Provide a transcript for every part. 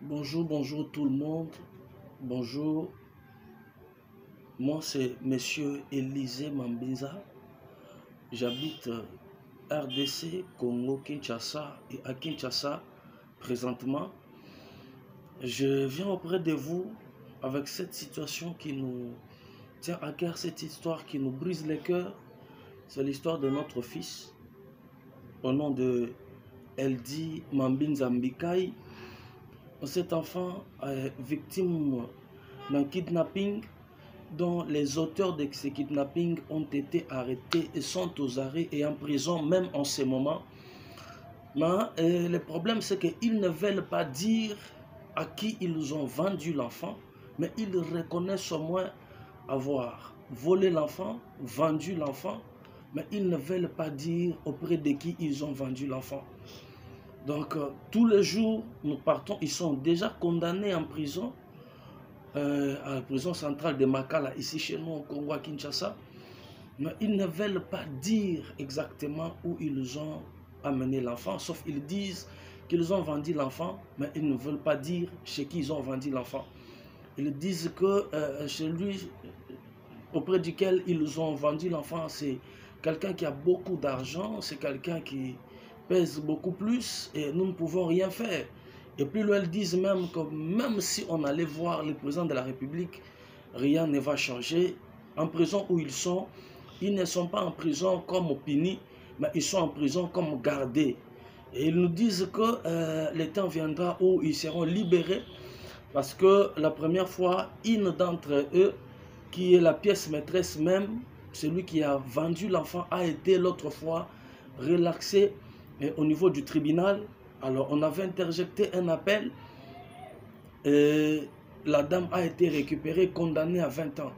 Bonjour tout le monde. Bonjour, moi c'est Monsieur Élisée Mambinza. J'habite RDC, Congo, Kinshasa et à Kinshasa présentement. Je viens auprès de vous avec cette situation qui nous tient à cœur, cette histoire qui nous brise le cœur. C'est l'histoire de notre fils au nom de Eldi Mambinza Mbikai. Cet enfant est victime d'un kidnapping dont les auteurs de ce kidnapping ont été arrêtés et sont aux arrêts et en prison même en ce moment. Mais le problème c'est qu'ils ne veulent pas dire à qui ils ont vendu l'enfant, mais ils reconnaissent au moins avoir volé l'enfant, vendu l'enfant, mais ils ne veulent pas dire auprès de qui ils ont vendu l'enfant. Donc tous les jours nous partons, ils sont déjà condamnés en prison, à la prison centrale de Makala, ici chez nous au Congo à Kinshasa. Mais ils ne veulent pas dire exactement où ils ont amené l'enfant, sauf ils disent qu'ils ont vendu l'enfant, mais ils ne veulent pas dire chez qui ils ont vendu l'enfant. Ils disent que chez lui, auprès duquel ils ont vendu l'enfant, c'est quelqu'un qui a beaucoup d'argent, c'est quelqu'un qui pèse beaucoup plus et nous ne pouvons rien faire. Et plus loin, ils disent même que même si on allait voir le président de la République, rien ne va changer. En prison où ils ne sont pas en prison comme punis, mais ils sont en prison comme gardés. Et ils nous disent que le temps viendra où ils seront libérés, parce que la première fois, une d'entre eux, qui est la pièce maîtresse même, celui qui a vendu l'enfant, a été l'autre fois relaxé au niveau du tribunal. Alors on avait interjecté un appel et la dame a été récupérée, condamnée à 20 ans.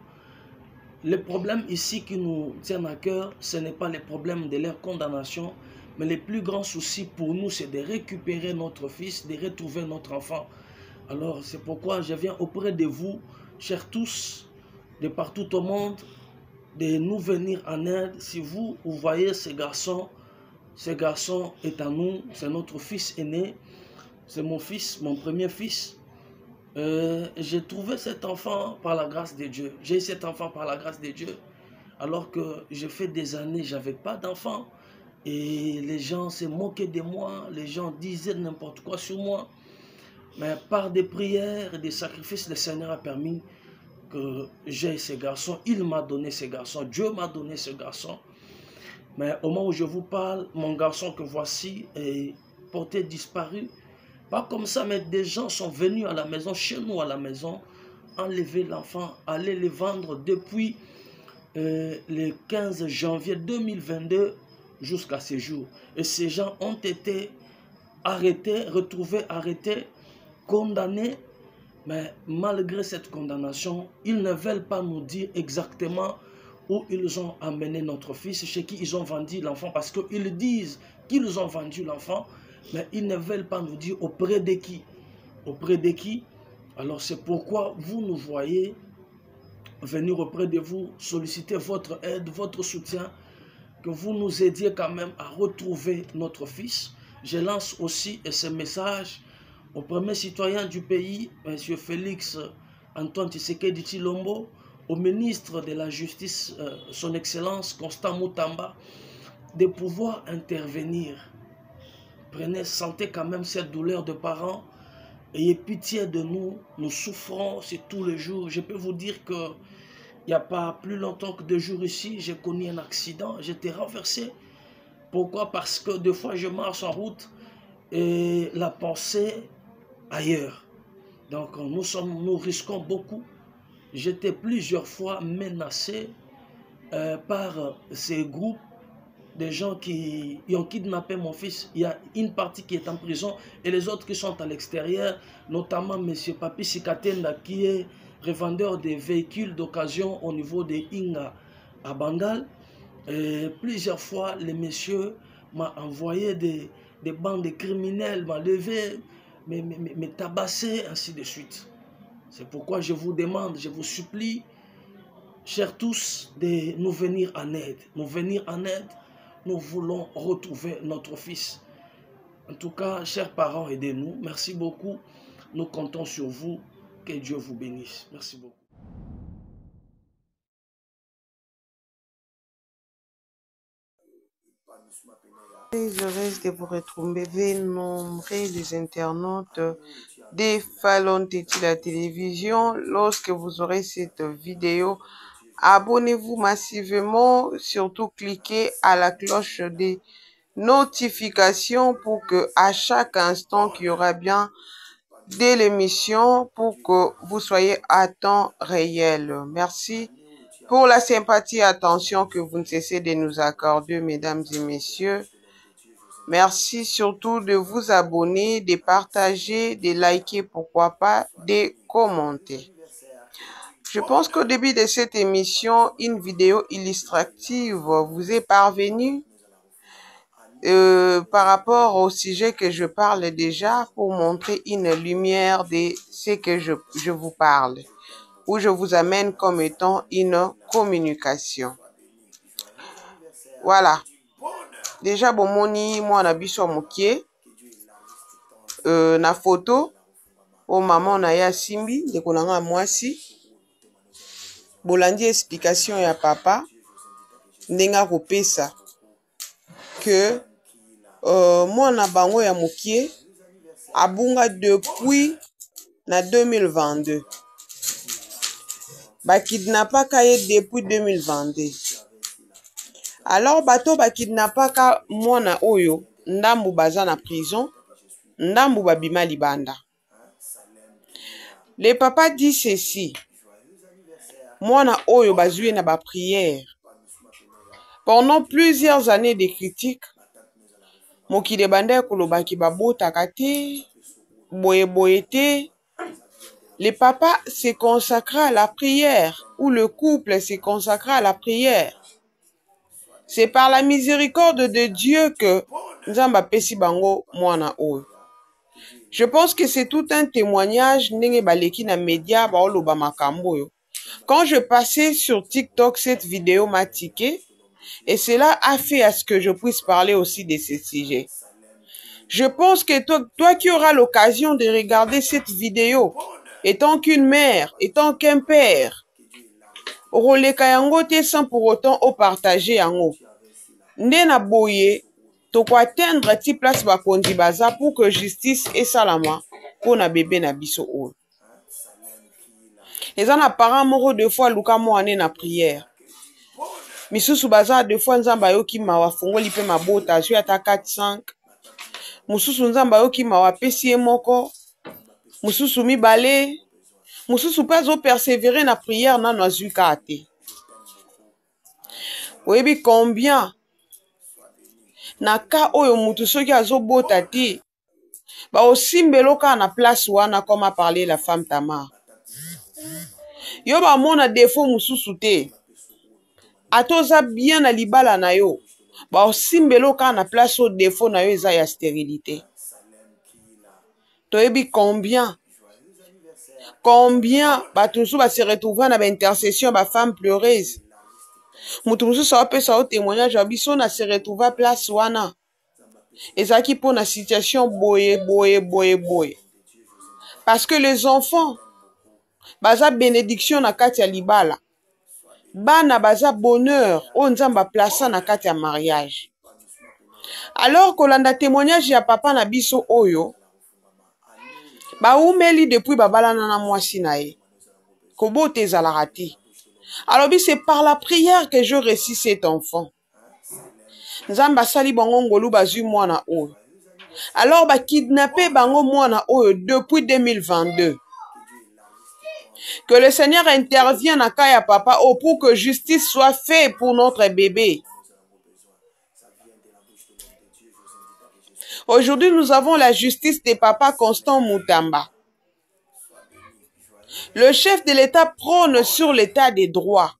Le problème ici qui nous tient à cœur, ce n'est pas le problème de leur condamnation, mais le plus grand souci pour nous, c'est de récupérer notre fils, de retrouver notre enfant. Alors c'est pourquoi je viens auprès de vous, chers tous, de partout au monde, de nous venir en aide. Si vous voyez ce garçon est à nous, c'est notre fils aîné, c'est mon fils, mon premier fils. J'ai trouvé cet enfant par la grâce de Dieu. J'ai eu cet enfant par la grâce de Dieu. Alors que j'ai fait des années, je n'avais pas d'enfant. Et les gens se moquaient de moi, les gens disaient n'importe quoi sur moi. Mais par des prières et des sacrifices, le Seigneur a permis que j'ai ce garçon. Il m'a donné ce garçon, Dieu m'a donné ce garçon. Mais au moment où je vous parle, mon garçon que voici est porté disparu. Pas comme ça, mais des gens sont venus à la maison, chez nous à la maison, enlever l'enfant, aller le vendre depuis le 15 janvier 2022 jusqu'à ce jour. Et ces gens ont été arrêtés, retrouvés arrêtés, condamnés. Mais malgré cette condamnation, ils ne veulent pas nous dire exactement où ils ont amené notre fils, chez qui ils ont vendu l'enfant, parce qu'ils disent qu'ils ont vendu l'enfant, mais ils ne veulent pas nous dire auprès de qui. Auprès de qui? Alors c'est pourquoi vous nous voyez venir auprès de vous, solliciter votre aide, votre soutien, que vous nous aidiez quand même à retrouver notre fils. Je lance aussi ce message au premier citoyen du pays, M. Félix Antoine Tshisekedi Tshilombo, au ministre de la Justice, son Excellence Constant Moutamba, de pouvoir intervenir. Prenez, sentez quand même cette douleur de parents. Ayez pitié de nous. Nous souffrons, c'est tous les jours. Je peux vous dire que il n'y a pas plus longtemps que 2 jours ici, j'ai connu un accident. J'étais renversé. Pourquoi? Parce que des fois, je marche en route et la pensée ailleurs. Donc, nous risquons beaucoup. J'étais plusieurs fois menacé par ces groupes des gens qui ont kidnappé mon fils. Il y a une partie qui est en prison et les autres qui sont à l'extérieur, notamment M. Papi Sikatenda qui est revendeur des véhicules d'occasion au niveau de Inga à Bangal. Et plusieurs fois, les messieurs m'ont envoyé des bandes criminelles, m'ont levé, me tabasser, ainsi de suite. C'est pourquoi je vous demande, je vous supplie, chers tous, de nous venir en aide. Nous venir en aide. Nous voulons retrouver notre fils. En tout cas, chers parents, aidez-nous. Merci beaucoup. Nous comptons sur vous. Que Dieu vous bénisse. Merci beaucoup. Très heureuse de vous retrouver nombreux les internautes des Fallon Teti la télévision. Lorsque vous aurez cette vidéo, abonnez-vous massivement, surtout cliquez à la cloche des notifications pour que à chaque instant qu'il y aura bien de l'émission, pour que vous soyez à temps réel. Merci pour la sympathie et attention que vous ne cessez de nous accorder, mesdames et messieurs. Merci surtout de vous abonner, de partager, de liker, pourquoi pas, de commenter. Je pense qu'au début de cette émission, une vidéo illustrative vous est parvenue par rapport au sujet que je parle déjà pour montrer une lumière de ce que je vous parle, où je vous amène comme étant une communication. Voilà. Déjà, bon, moni, moi, on a biso mokie. Na photo, o maman na ya simbi, ndeko na nga mwasi. Bolandi explication ya papa. Ndenga kopesa. Que, mwana bango ya mokie, abunga depuis na 2022. Ba kidnappaka ye depuis 2022. Alors, bato ba kidnappaka mwana oyo, ndambu baza na prison, ndambu babima libanda. Le papa dit ceci. Mwana oyo bazui na ba prière. Pendant plusieurs années de critiques, mokile banda kolobaki babotaka te, boye boye te. Le papa se consacra à la prière, ou le couple se consacra à la prière. C'est par la miséricorde de Dieu que Nzamba pesi bango mwana oyo. Je pense que c'est tout un témoignage ndenge baleki na média baoloba makambo yo. Quand je passais sur TikTok, cette vidéo m'a tiqué et cela a fait à ce que je puisse parler aussi de ce sujet. Je pense que toi qui auras l'occasion de regarder cette vidéo, étant qu'une mère, étant qu'un père, oroleka yango te sans pour autant au partager yango. Nde na boye, toko atteindre ti place bakondi baza pour que justice et salama pour na bébé na biso oyo. Eza na parent moko de fois luka mwane na prière. Misusu baza de fois nzamba yoki mawa fongoli pe mabota azwi ata 4-5. Mususu nzamba yoki mawa pesi ye moko. Mususu mibale. Mususu pe azo persévérer na prière nano azwi kate. Oyebi combien na ka oyo mutu soki azobota te ba osimbelo ka na place wana comme a parlé la femme Tamar. Yo ba mona défaut mususu te. Atoza bien na libala na yo. Ba osimbelo ka na place au défaut na yo eza ya stérilité. Toyebi combien bato mususu ba se retrouver na ba intercession ba femme pleureuse. Mutu mususu apesa o témoignage ya biso na se retrouver place wana. Ezaki pour na situation boye. Parce que les enfants baza bénédiction na kati ya libala. Bana baza bonheur o nzamba plaça na kati ya mariage. Alors kolanda témoignage ya papa na biso oyo ba umeli depuis babalana na mwasi na ye. Kobote ezalaka te. Alors c'est par la prière que je réussis cet enfant. Nzamba sali bango ngolu bazui mwana oyo. Alors ba kidnappé bango mwana oyo depuis 2022. Que le Seigneur intervienne à Kaya Papa pour que justice soit faite pour notre bébé. Aujourd'hui, nous avons la justice de Papa Constant Moutamba. Le chef de l'État prône sur l'état des droits.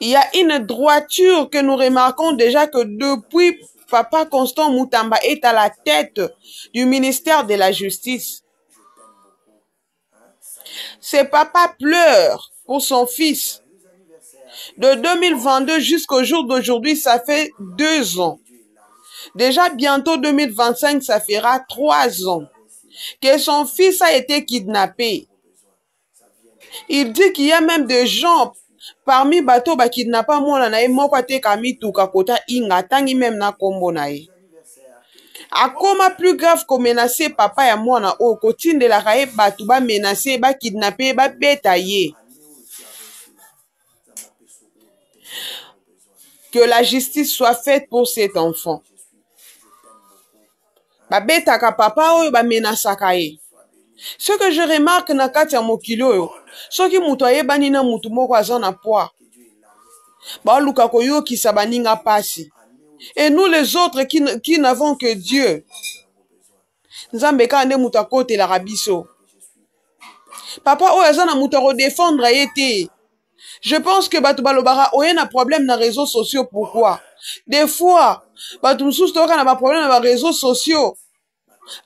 Il y a une droiture que nous remarquons déjà que depuis Papa Constant Moutamba est à la tête du ministère de la Justice. Ce papa pleure pour son fils. De 2022 jusqu'au jour d'aujourd'hui, ça fait 2 ans. Déjà bientôt 2025, ça fera 3 ans que son fils a été kidnappé. Il dit qu'il y a même des gens parmi bateau ba kidnappa mwana na ye moko ateka mituka kota inga tangi même na kombo na ye. Akoma plus grave ko menacer papa ya mwana o kotindelaka ye batu ba menacer ba kidnapper ba beta ye. Que la justice soit faite pour cet enfant. Ba beta ka papa oyo ba menasaka ye. Ce que je remarque na kati ya mokili oyo, soki mutu ayebani na mutu moko aza na poids, baluka koyokisa baninga pasi. Et nous les autres qui n'avons que Dieu, nzambe ka nde mutu akotelaka biso. Papa oyo aza na mutu akodefendre ye te. Je pense que batu balobaka oye na problème na réseaux sociaux. Pourquoi? Des fois, batu mususu toka na ba problème na ba réseaux sociaux.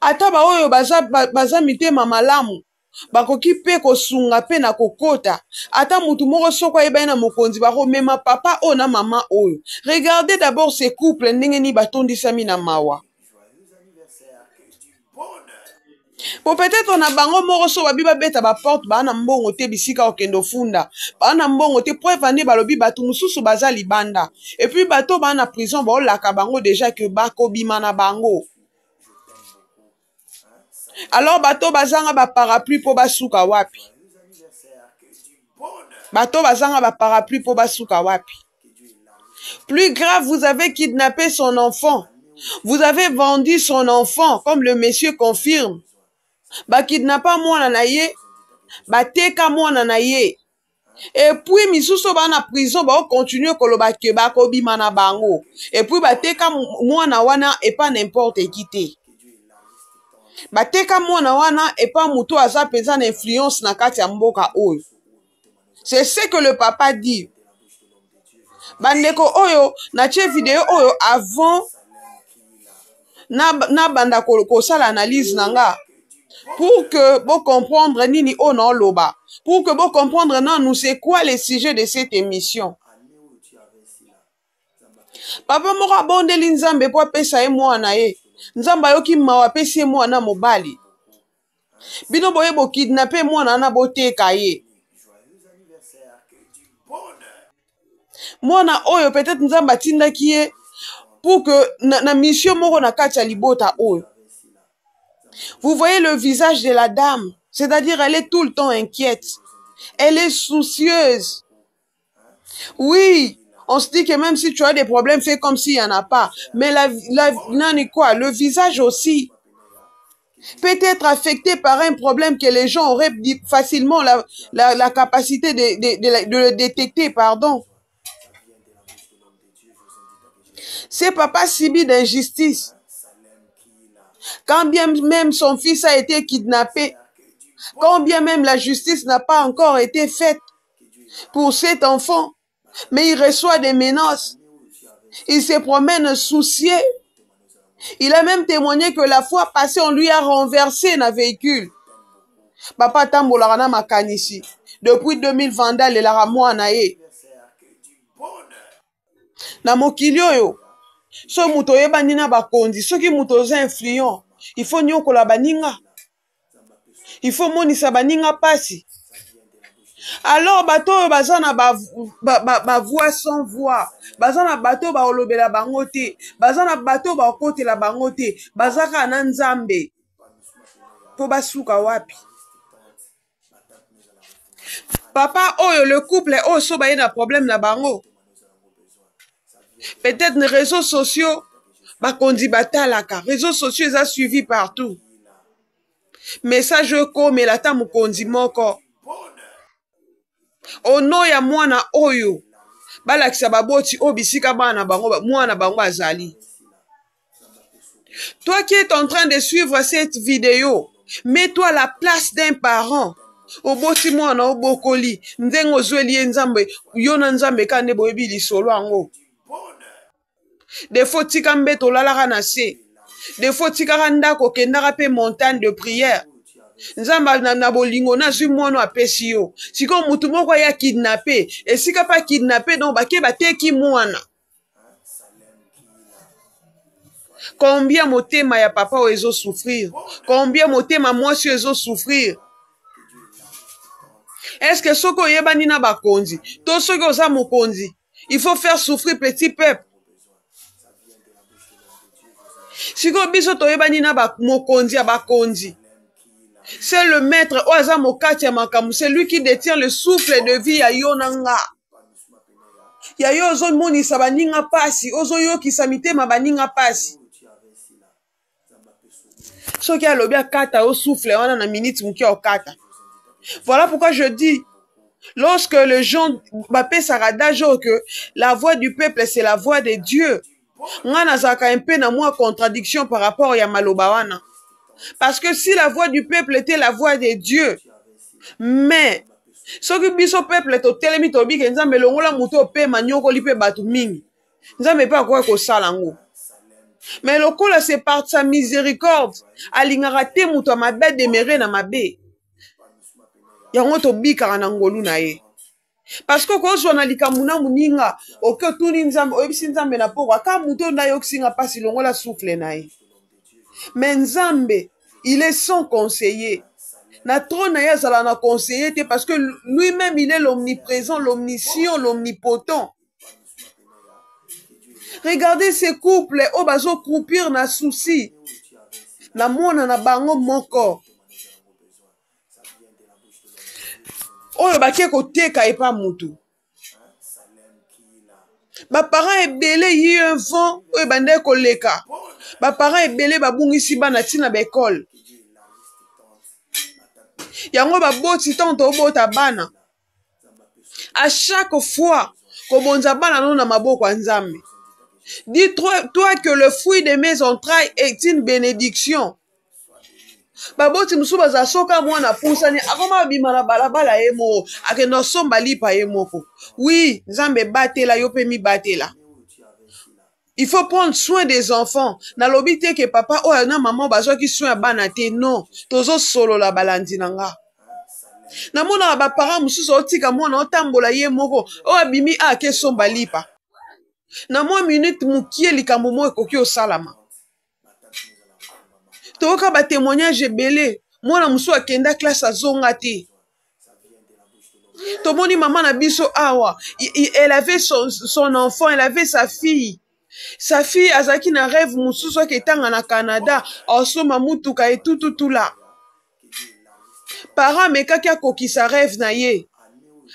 Ata ba oyo baza mitema malamu. Bakoki pe kosunga pe na kokota. Ata mutu moko soko ayeba na mokonzi bako mema papa o na mama oyo. Regardez d'abord ces couples ndenge ni batondisami na mawa. Pour peut-être na bango moko so babi babeta ba porte ba na mbongo te bisika okendo funda. Ba na mbongo te po evandi balobi batu mususu baza libanda. Et puis bato ba na prison ba olaka bango déjà que bako bima na bango. Alors bato bazanga ba parapluie po basuka wapi. Bato bazanga ba parapluie po basuka wapi. Plus grave, vous avez kidnappé son enfant. Vous avez vendu son enfant, comme le monsieur confirme. Ba kidnappa mwana na ye, ba teka mwana na ye. Et puis misuso ba na prison ba continue koloba ke ba ko bima na bango. Et puis ba teka mwana wana et pas n'importe qui te. Ba teka mwana wana et pas muto aza pesa na influence na kati ya mboka oyo. C'est ce que le papa dit. Bandeko oyo na tie vidéo oyo avant na banda ko sala analyse nanga. Pour que vous comprendre nini ono loba, pour que vous comprendre non nous c'est quoi le sujet de cette émission. Papa moko abondeli nzambe po apesa ye mwana ye. Nzamba yoki mawa pesi ye mwana mobali. Bino boye bo kidnapper mwana na boteka ye. Mwana oyo peut-être nzamba tindaki ye pour que na mission moko na kati ya libota oyo. Vous voyez le visage de la dame, c'est-à-dire elle est tout le temps inquiète. Elle est soucieuse. Oui, on se dit que même si tu as des problèmes, fais comme s'il n'y en a pas. Mais le visage aussi peut être affecté par un problème que les gens auraient facilement la capacité de le détecter, pardon. C'est papa subi d'injustice. Quand bien même son fils a été kidnappé, quand bien même la justice n'a pas encore été faite pour cet enfant, mais il reçoit des menaces. Il se promène soucieux. Il a même témoigné que la fois passée, on lui a renversé un véhicule. Papa Tambolarana Makanisi. Depuis 2020, il a ramouanaye. Na mokilio yo. So muto yeba nina bakondi, so ki muto za influent, il faut nyokola baninga. Il faut monisa baninga pasi. Alors bato bazana ba voix sans voix, bazana bato ba olobela bangote, bazana bato ba okotela bangote, bazaka na nzambe. Po basuka wapi. Papa oyo le couple oyo so ba yena problème na bango. Peut-être les réseaux sociaux, bakondi batalaka. Réseaux sociaux, ils ont suivi partout. Message comme la tamu kondi moko. Ono ya mwana oyo. Balakisa baboti obisika bana bango mwana bango azali. Toi qui es en train de suivre cette vidéo, mets-toi à la place d'un parent. Oboti mwana obokoli, ndengo zweli nzambe, yona nzambe kande boyebi lisolo ango. Des fois, tika mbeto lalaka na se. Des fois, tika randa ko kendaka pe montagne de prière. Nzamba na bolingo na zwi mwana apesi yo. Siko mutu moko ya kidnappé. Et sika pa kidnappé donc bake bateki mwana. Combien motema ya papa oezo souffrir? Combien motema mwasi oezo souffrir? Est-ce que ce que yebani na bakonzi, tout ce que oza mokonzi, il faut faire souffrir petit peuple? Si ko biso to yebani na mokonzi ya bakonzi, c'est le maître oza mokati ya makamu, c'est lui qui détient le souffle de vie ya yo nanga. Ya yo ozo monisa baninga pasi, ozo yo kisamitema baninga pasi. Ce qui a le bien kata au souffle, on a une minute qui au kata. Voilà pourquoi je dis, lorsque les gens m'appellent Saradage, que la voix du peuple, c'est la voix de Dieu. On a un peu de contradiction par rapport à Malobawana. Parce que si la voix du peuple était la voix de Dieu, mais ce que biso peuple est au télémi tobi que nzambe longola muto pe manyoko lipe batu mingi. Nzambe pas quoi ko salango. Mais le coup là c'est par sa miséricorde. Alingara te muto mabe demere na mabe. Yango to bika na ngolu na ye. Parce que quand on a likamuna muninga, oke tuni nzambe oyebisi nzambe na poko aka muto na yo kisinga pasi longola souffle na ye. Mais nzambe, il est son conseiller. Na trône ya zala na conseiller parce que lui-même il est l'omniprésent, l'omniscient, l'omnipotent. Regardez ces couples, oh bazo croupir na souci. Na mona na bango moko. Oh baké côté ka et pas mutu. Ba parents ebele yi un vent, oh bande koleka. Ba parents ebele babungisi bana tina ba école. Yango ba boti tanto bota bana. À chaque fois que bonza bana non na maboko nzambe. Dis-toi que le fruit de mes entrailles est une bénédiction. Baboti musuba za soka mwana pusani akoma bimana balabala emo akeno somba lipa emoko. Oui, nzambe batela yo pe mi batela. Il faut prendre soin des enfants. Na lobite que papa o na maman bazo ki soin bana te non. Tozo solo la balandi nanga. Na mona ba parents mususu otika mwana otambola ye moko o abimi a ke somba lipa. Na mo minute mukie likambo mo ekoki osalama. Toka ba témoignage belé. Mwana musu akenda classe azonga te. Tomoni maman na biso awa. Elle avait son enfant, elle avait sa fille. Sa fille azaki na rêve mususu ke tanga na Canada. Osoma mutuka et tout là. Parents mekaki akoki sa rêve na ye.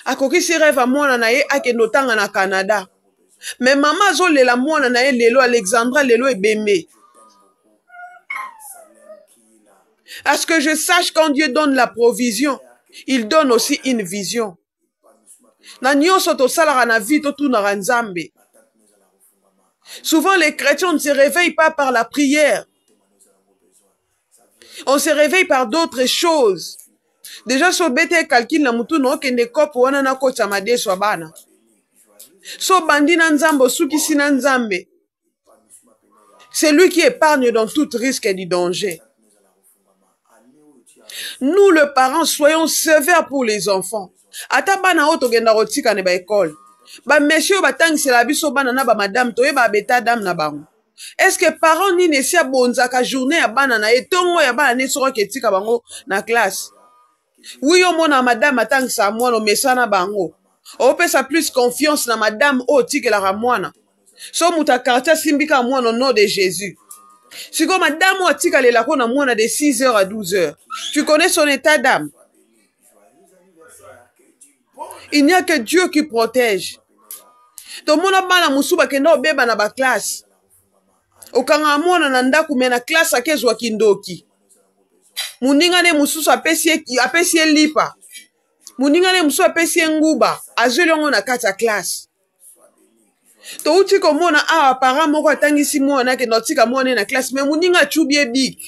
Akoki si rêve a mwana na ye akendo tanga na Canada. Mais maman zo lela mwana na ye lelo Alexandra lelo ebembe. À ce que je sache, quand Dieu donne la provision, il donne aussi une vision. Souvent, les chrétiens ne se réveillent pas par la prière. On se réveille par d'autres choses. Déjà, sur bête calcul na mutu no kende kopo wana na kocha madeso bana. So bandina nzambo sukisi na nzambe. C'est lui qui épargne dans tout risque et du danger. Nous, les parents, soyons sévères pour les enfants. Ata bana oto genda rotika ne ba école. Ba monsieur ba tang c'est la biso bana na ba madame to ba beta dame na bango. Est-ce que parents ni ne sia bonzaka journée ya bana na etongo ya bana ne soro ketika bango na classe. Oui yo mona madame atang sa mwana mesana bango. O pesa plus confiance na madame o tikela ra mwana. So muta quartier simbika mwana au nom de Jésus. Si comme madame ou tika le lako na mwana de 6h à 12h. Tu connais son état d'âme. Il n'y a que Dieu qui protège. To mona bana musuba kenda obeba na ba classe. Okanga mwana na ndaku mena classe akezwa kindoki. Muninga ne mususu apesi lipa. Muninga ne mususu apesi nguba. Azeli ngo na kata classe. To uti ko mona a para moko atangisi mwana ke notika mwana na classe mais muninga chubie big.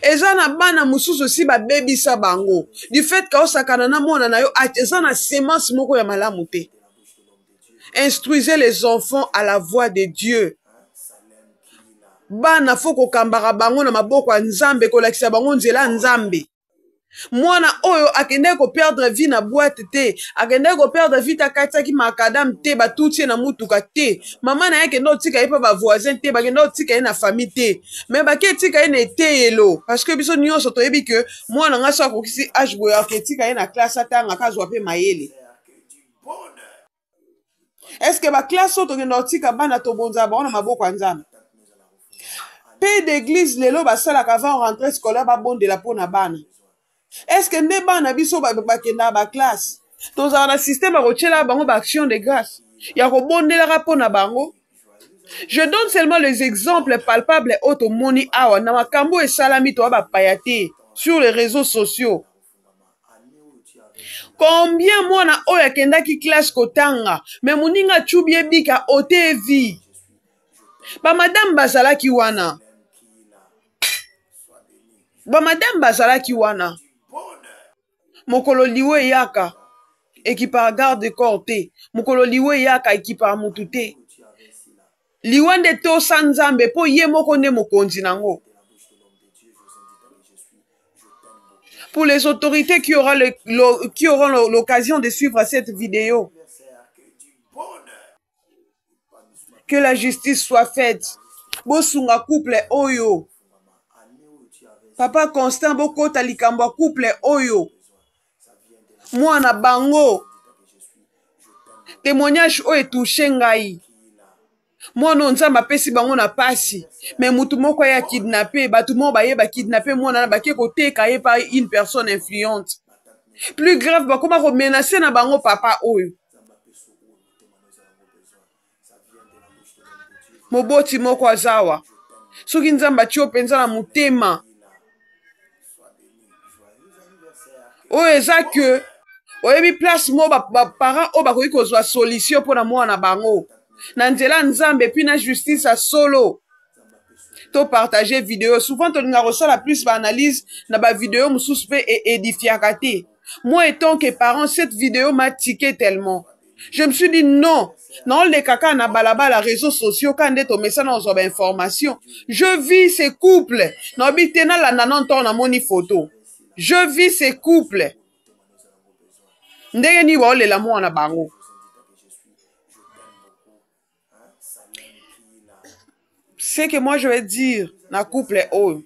Eza na bana mususu si ba baby sa bango. Du fait ka osakana na mwana na yo eza na semence moko ya malamu te. Instruisez les enfants à la voix de Dieu. Bana foko kambara bango na maboko ya nzambe kolakisa bango nzela nzambe. Mwana oyo akende ko perdre vie na boîte te, akende ko perdre vie ta kataki makadam te, ba tutie na mutuka te. Mama na yake no tika ye pa ba voisin te, ba kende tika ye na famille te. Mais ba ke tika ye na eteyelo parce que biso nyonso toyebi que mwana nga so akokisi age boye ke tika ye na classe atanga kazwa pe mayele. Est-ce que ba classe oto kende tika bana to bonza ba na maboko ya Nzambe? Père d'église lelo basalaka avant rentrée scolaire ba bondela pona bana. Est-ce que nde bana biso bakenda ba classe tozala na système akotiela bango ba action de grâce ya kobondelaka mpona bango? Je donne seulement les exemples palpables oyo tomoni awa na makambo esalami towa bapaya te sur les réseaux sociaux. Combien mwana oyo akendaki classe kotanga me moninga chubi ebika ote vie bamadame bazalaki wana, bamadame bazalaki wana. Mokolo liwe yaka ekipa garde corps te, mokolo liwe yaka ekipa mutu te. Liwande to sanzambe po ye moko nde mokonzi nango. Pour les autorités qui auront l'occasion de suivre cette vidéo, que la justice soit faite. Bosunga couple oyo. Papa Constant bokota likambo couple oyo. Mwana bango. Témoignage oyo touché ngai. Mwana Nzambe apesi bango na pasi. Mais mutu moko ya kidnappé, batu mo baye ba kidnappé mwana na bakie koteka ye par une personne influente. Plus grave bakoma ko menacer na bango papa oyo. Moboti moko azawa. Soki Nzambe atio penza na mutema. Oyo eza que oyebi place mo ba parents o bakoki kozwa solution pona mwana bango. Na nzela Nzambe puis na justice a solo. To partager vidéo. Souvent to linga ressort la plus ba analyse na ba vidéo mususu pe édifiaka te. Moi étant que parent, cette vidéo m'a tiqué tellement. Je me suis dit non. Non, les caca na balaba la réseaux sociaux quand on met ça dans une information. Je vis ces couples. Non, bitena la nanan ton na moni photo. Je vis ces couples. Ndenge ni wa ole la mwana bango. Ce que moi je vais dire na couple oh.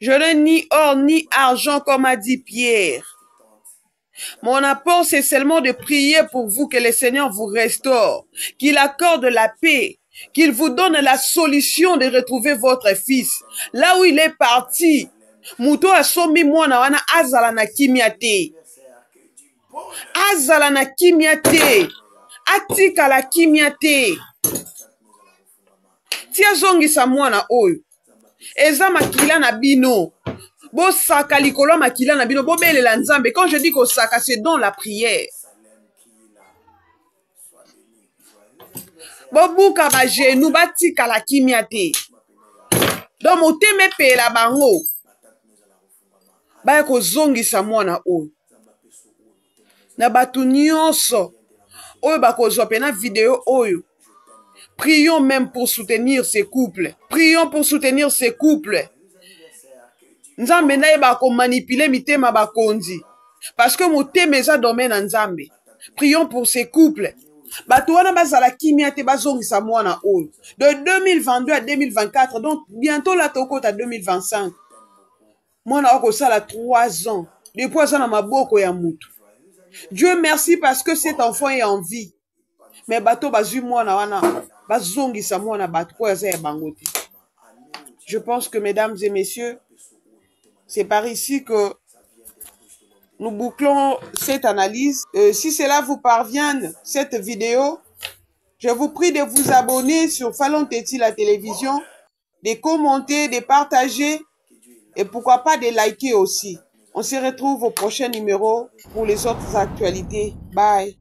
Je n'ai ni or ni argent comme a dit Pierre. Mon apport, c'est seulement de prier pour vous que le Seigneur vous restaure, qu'il accorde la paix, qu'il vous donne la solution de retrouver votre fils. Là où il est parti, Muto asomi mwana wana azala na kimia te. Azala na kimia te. Atika la kimia te. Tia zongisa mwana oyo. Eza makila na bino. Bo saka likolo makila na bino. Bo bele la Nzambe. Quand je dis que saka, c'est dans la prière. Bo buka ba genou ba tika la kimia te. Donc moteme pe la bango. Ba ko zongisa mwana oyo. Na batu nyonso. Oyo ba ko zwa pena vidéo oyo. Prions même pour soutenir ces couples. Prions pour soutenir ces couples. Nzambe na yeba ko manipuler mitema bakonzi. Parce que motema eza domaine na Nzambe. Prions pour ces couples. Bato wana bazala kimia te bazongisa mwana oyo. De 2022 à 2024, donc bientôt la toko ta 2025. Mwana oko sala 3 ans. Depuis ça na maboko ya mutu. Dieu merci parce que cet enfant est en vie. Mais bato bazu mwana wana bazongisa mwana bato ko ya bangote. Je pense que mesdames et messieurs, c'est par ici que nous bouclons cette analyse. Si cela vous parvient, cette vidéo, je vous prie de vous abonner sur Fallon Teti la télévision, de commenter, de partager et pourquoi pas de liker aussi. On se retrouve au prochain numéro pour les autres actualités. Bye.